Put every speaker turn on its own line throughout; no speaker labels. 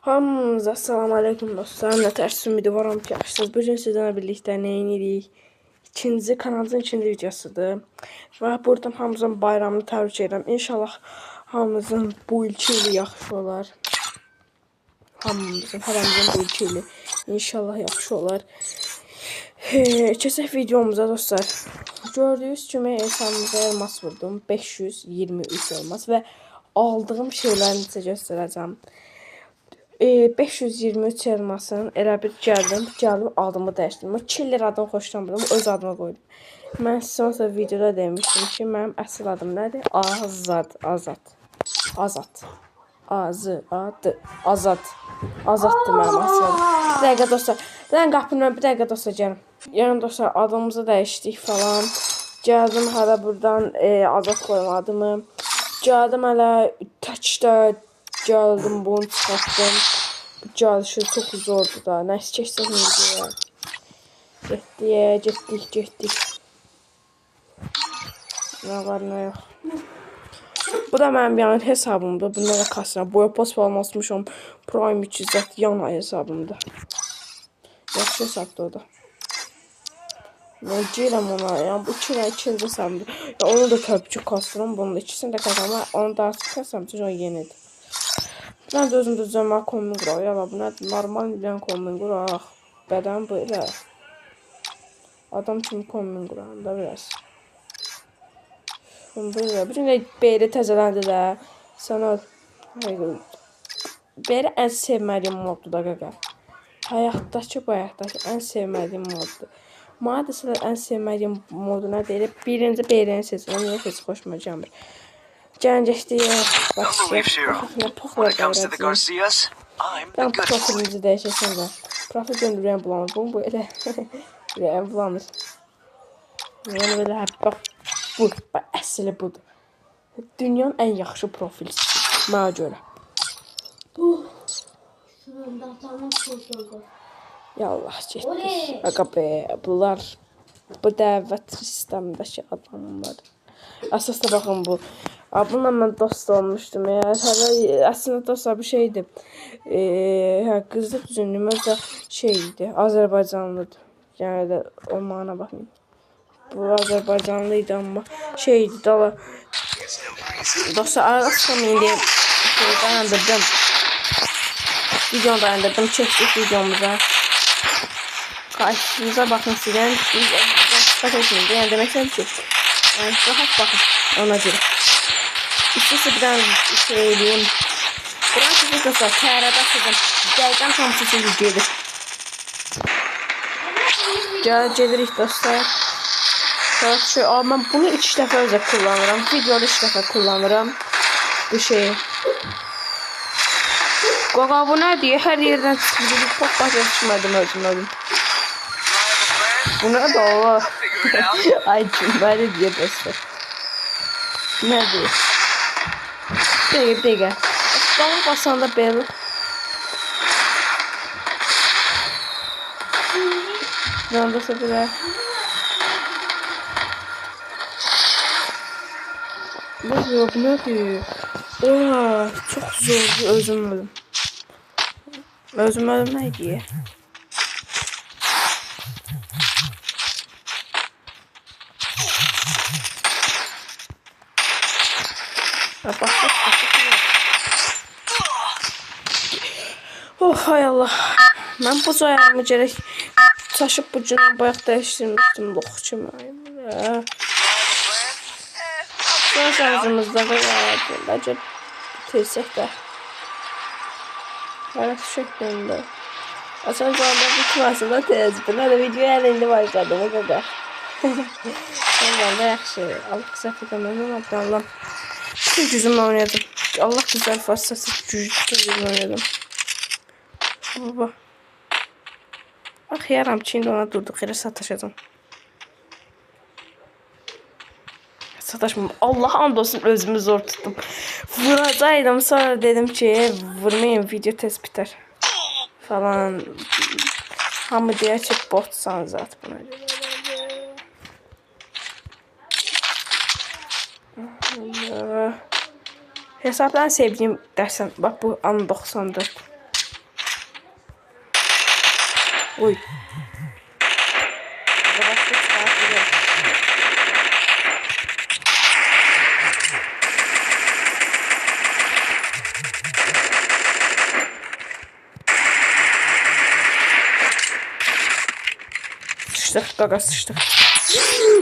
Hamınıza salam aleyküm dostlar. Nə tərs ümidi varam ki, yaxşısınız. Bugün sizlərlə birlikdə nə edirik? İkinci kanalımızın ikinci videosudur. Və buradan hamımızın bayramını təbrik edirəm. İnşallah hamımızın bu ilki ili yaxşı olar. Hamımızın, hərəmizin bu ilki ili inşallah yaxşı olar. Keçək videomuza dostlar. Gördüyünüz kimi hesabımıza elmas vurdum. 523 elmas və aldığım şeyləri sizə göstərəcəm. 523 elmasın elə bir gəldim adımı dəyişdim. O killer adını xoşlamırdım, öz adımı qoydum. Mən sizə videoda demişdim ki, mənim əsl adım nədir? Azad. Azaddır mənim əsl adım. Bir dəqiqə dostlar. Bir dəqiqə dostlar gəlin. Yəni dostlar adımızı dəyişdik falan. Gəldim hələ buradan Azad qoyma adımı. Gəldim hələ təkdə gəldim bunu çıxartdım. Gəlişi çox zordur da. Nəsə keçsək videoya. Getdik. Nə var, nə yox. Bu da mənim yəni hesabımdır. Bunda da kasına boya post falan asmışam. Prime 300 yan hesabımdır. Yaxşı hesabdır o da. Mən girəm ona. Yəni bu ikinci hesabımdır. Ya, onu da təbii kastıram. Bunun da ikisini də kasam. Onu da artıq kasam. Çünki o yenidir. Mən də özüm düzəlmə kombin quraq. Yala bu nədir? Normal bir kombin quraq. Bədən belə. Adam kimi kombin quraq da biraz. Böyle. Bütün də belə təzələndi də. Sana belə ən sevmədiyim moddur da qaqa. Həyatdakı bu həyatdakı ən sevmədiyim moddur. Mənə desələr ən sevmədiyim modu nə deyil? Birinci beyrəni seçirəm. Niyə heç xoşuma gəlmir. Gəlin geçdik. Ben profilimizi dəyişəsən də. Profil döndür rəyən bulanır. Bu elə rəyən bulanır. Yəni belə bak bu. Əsli budur. Dünyanın ən yaxşı profilisi. Mənə görə. Yallah getdik. Aqa be, bunlar bu dəvət sistemindəki adamlar. Əsasda baxın bu. Bununla mən dost olmuşdum. Əslində dostlar bu şeydir. Qızlıq düzünlüyüm özdə şeydir. Azərbaycanlıdır. Yəni də olmağına baxmayın. Bu Azərbaycanlıydı amma şeydir. Dala. Dostlar arasam indi dayandırdım. Videonu dayandırdım. Çəkdik videomuza. Karşınıza bakın sizden. Yəni demək istəyirəm ki, rahat baxın ona görə. İstəsə bir dənə şey eləyim. Buran sizin dostlar, tərədə sizin. Dəqiqən hamısı sizin gedir. Gedirik dostlar. Mən bunu 2 dəfə özə kullanıram. Videoda 3 dəfə kullanıram. Bu şeyi. Qaqa bu nədir? Hər yerdən çıxır. Çok başa düşmədim özüm. Bu nə də o? Ay cümbəli deyə dostlar. Nədir? Bir dəqiqə. Bana basanda belə. Yandasa belə. Bu nədir? Oha, çox zordur özüm ölüm. Özüm ölüm nə edir? Oh hay Allah. Mən bu ayağımı gərək çaşıb bu cünə bayaq dəyişdirmişdim. Lox kimi. Son şansımızda bəlkə bitirsək də. Hələ şəklində. Açan zamanda bitməsin da tez. Buna da videoya əlində başladım. O qədər. Ondan da yaxşı. Allah qısaq edəmədim. Allah. Bütün gücümlə oynadım. Allah güzel farsası gücümlə oynadım. Baba. Bak yaram Çin'de ona durduk yere sataşacağım. Sataşmam. Allah andolsun özümü zor tuttum. Vuracaydım sonra dedim ki vurmayın video tez biter. Falan. Hamı diye çok botsan zaten buna göre. Hesaptan sevdiğim dersen bak bu an 94. Oy. Yavaşça çıkartırım. Sıçtık gaga sıçtık.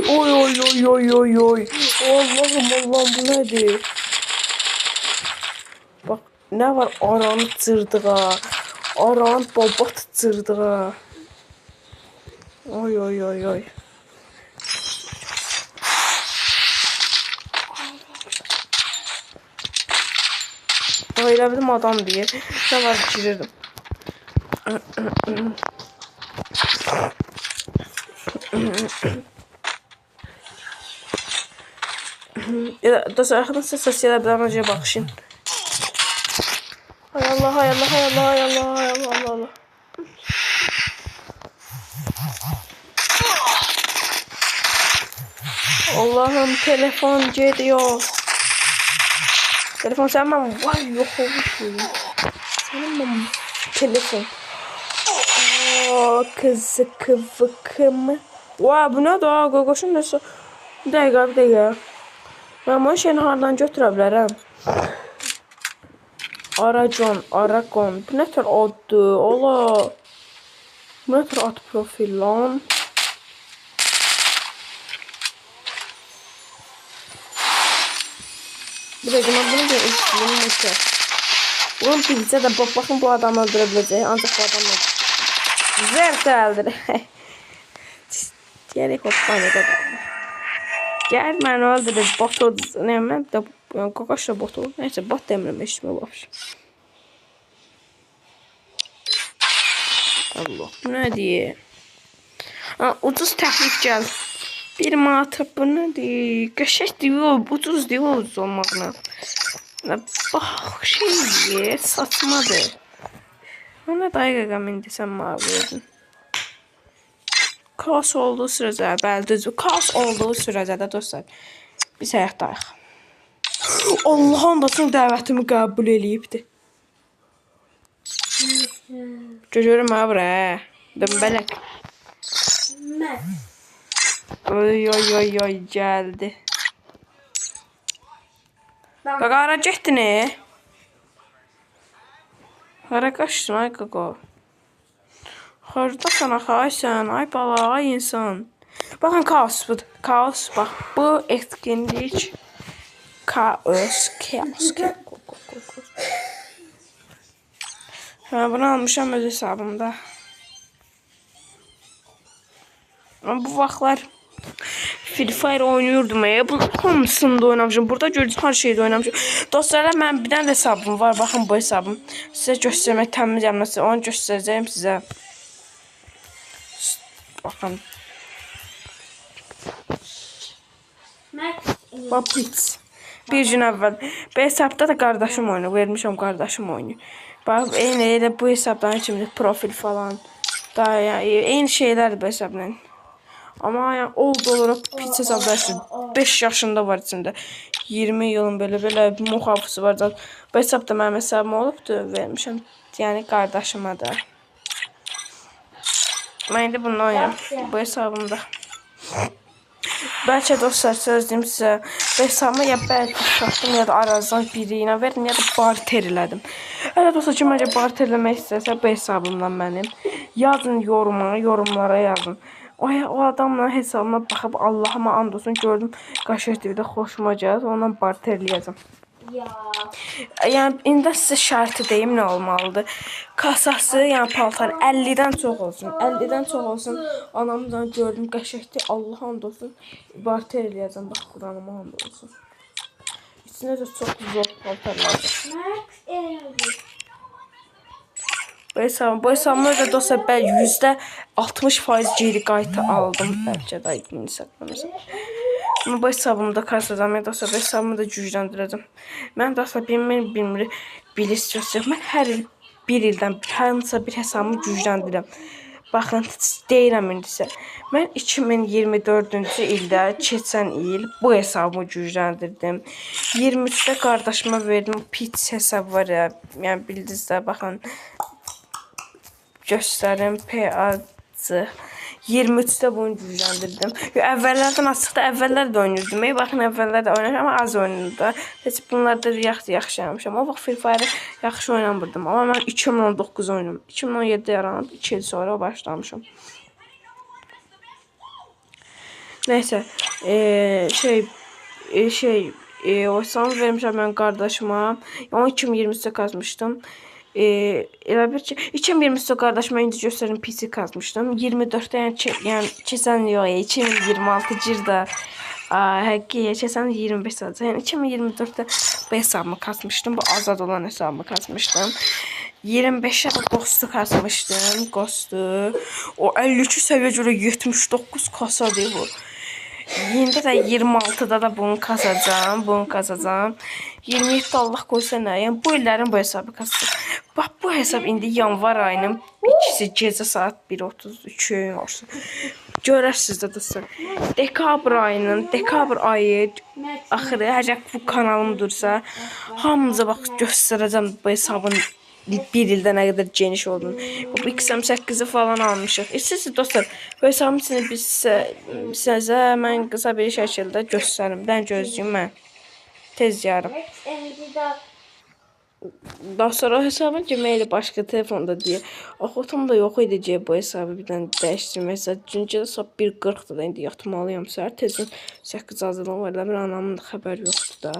Oy oy oy oy oy oy. Allah'ım bu nedir? Bak ne var aranı cırdığa. Aranı babat cırdığa. Oy oy oy oy. Öyle bildim adam diye. Ne var girirdim. Dostlar arkadaşlar sosial bir bakışın. Hay Allah hay Allah hay Allah hay Allah hay Allah Allah Allah. Allah'ım telefon gidiyor. Telefon sen ben vay yok olmuşum. Senin ben telefon. Aa kızı kıvıkımı. Vay bu ne daha gogoşun nasıl? Bir dakika. Ben bu şeyini hardan götürə bilərəm. Aragon. Bu ne tür addır? Ola. Bu ne tür ad profil lan? Bir dakika ben bunu bir istiyorum mesela. Bunun bilse de bakın bu adamı öldürebileceği ancak bu adamı zerteldir. Gerek yok panikada. Gel ben öldürür botu ne ben de kokoşla botu neyse bot demirəm eşitmə var. Allah bu ne diye? Ucuz təklif gəl. Bir manat bu ne diye? Qəşəng diyor ucuz diyor ucuz olmaqla. Bak şey saçmadır. Ona daqiqə mən desəm mavi. Kaos olduğu sürəcə, bəli düzdür. Kaos olduğu sürəcə də dostlar biz həyatdayıq. Allah'ın da son dəvətimi qəbul eləyibdi. Görürüm ha bura. Dömbələk. Oy gəldi. Qaqa hara getdi ne? Hara qaçdın ay qaqa? Haradasan axı sen ay bala ay insan. Bakın kaos budur. Kaos bak bu etkinlik. Kaos. Ha bunu almışam öz hesabımda. Ama bu vaxtlar Free Fire oynuyordum ya. Bu hamısında oynamışım. Burada görəcək hər şeydə oynamışım. Dostlarlar mən bir dənə hesabım var. Baxın bu hesabım. Sizə göstərmək təmiz yapması. Onu göstərəcəyim sizə. Bakın. Bak pits. Bir gün əvvəl. Bu hesabda da qardaşım oyunu. Vermişəm qardaşım oyunu. Bak eyni bu hesabdan şimdi profil falan. Daha yani eyni şeyler bu hesabla. Ama yani oldu olarak pits hesabda işte 5 yaşında var içinde. 20 yılın böyle muhafızı var. Bu hesabda mənim hesabım olubdu. Vermişəm. Yani qardaşıma da. Ben de bunu oynayayım. Bu hesabımda. Belki dostlar söz deyim size. Bu hesabımı ya belki sattım ya da arazdan birine verdim ya da barter elədim. Evet dostlar kim bence barter eləmək istəyirsə bu hesabımdan mənim. Yazın yorumlara yazın. O adamla hesabıma baxıb Allahıma and olsun gördüm. Qaşıq TV'də xoşuma gəlir. Ondan barter eləyəcəm. Yani indi size şartı deyim ne olmalıdır. Kasası yani paltar 50'den çok olsun. 50'den çok olsun. Anamdan gördüm qəşəkdir. Allah and olsun. Barter eləyəcəm. Bax Quranıma and olsun. İçində də çox zor paltarlardır. Bu hesabımda da dostlar ben %60% geri qayıtı aldım. Bəlkə də indi saxlamışam. Ama bu hesabımda kasacağım ya dostlar bu hesabımı da gücləndirəcəm. Mən dostlar bilmir bilirsiniz. Mən hər il bir ildən hansısa bir hesabımı gücləndirirəm. Baxın deyirəm indisə. Mən 2024-cü ildə keçən il bu hesabımı gücləndirdim. 23-də qardaşıma verdim pits hesab var ya. Yəni bildiniz də baxın. göstərim. PAC 23-də bunu gücləndirdim. Əvvəllərdən açıqda əvvəllər də oynayırdım. Baxın əvvəllər də oynamışam, amma az oynayırdı. Heç bunlarda yaxşı oynamışam. O vaxt Free Fire yaxşı oynamırdım. Amma mən 2019 oynadım. 2017-də yaranıb 2 il sonra başlamışam. Neyse, o son vermişəm mən qardaşıma. Onu 2023-də kazmışdım. Elə bir ki 2023-də qardaşıma indi göstərim PC kazmışdım. 24-də yəni keçən yox, 2026 ildə həqiqi keçən 25 saat. Yəni 2024-də bu hesabımı kazmışdım. Bu azad olan hesabımı kazmışdım. 25'e de Ghost'u kazmışdım. Ghost'u. O 52 seviye göre 79 kasadır bu. Yine de 26'da da bunu kazacağım. 27 Allah koysa nə? Yəni bu illərin bu hesabı kasacaq. Bax bu hesab indi yanvar ayının ikisi gecə saat 1:33 olsun. Görərsiniz də dostlar. Dekabr ayı axırı hər bu kanalım dursa hamınıza bax göstərəcəm bu hesabın bir ildə nə qədər geniş olduğunu. Bu XM8'i falan almışıq. İstəyirsiniz dostlar, bu hesabın içini sizə mən qısa bir şəkildə göstərim. Dən gözləyim mən. Tez yarım. Daha sonra hesabın Gmail'i başka telefonda diye. Axotum da yox edəcək bu hesabı birdən dəyişdirmək. Çünki saat 1:40-da da indi yatmalıyam. Səhər tezdən 8 hazırlığım var. Bir anamın da xəbər yoxdur da.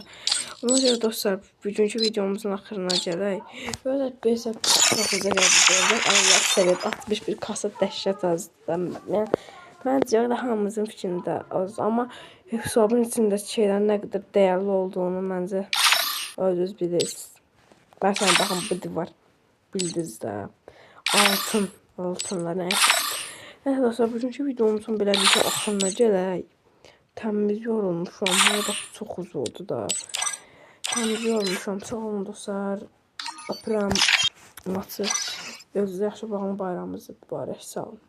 Ona görə dostlar, bugünkü videomuzun axırına gələk. Böyle bu hesab çox uzaq gəldi. Allah səviyyət 61 kasa dəhşət azdır. Yəni məncə də hamımızın fikrində az, amma hesabın içindəki şeylərin nə qədər dəyərli olduğunu məncə özünüz bilirsiniz. Mesela bakın bu divar bildiniz də altınlar neyse. Evet dostlar, bugünkü videomuzun belə bir şey axırına gələk. Təmiz yorulmuşam. Burada çox uzun oldu da. Təmiz yorulmuşam. Sağ olun dostlar. Öpürəm. Nasıl? Özünüzə yaxşı baxın, bayramınız mübarək. Sağ olun.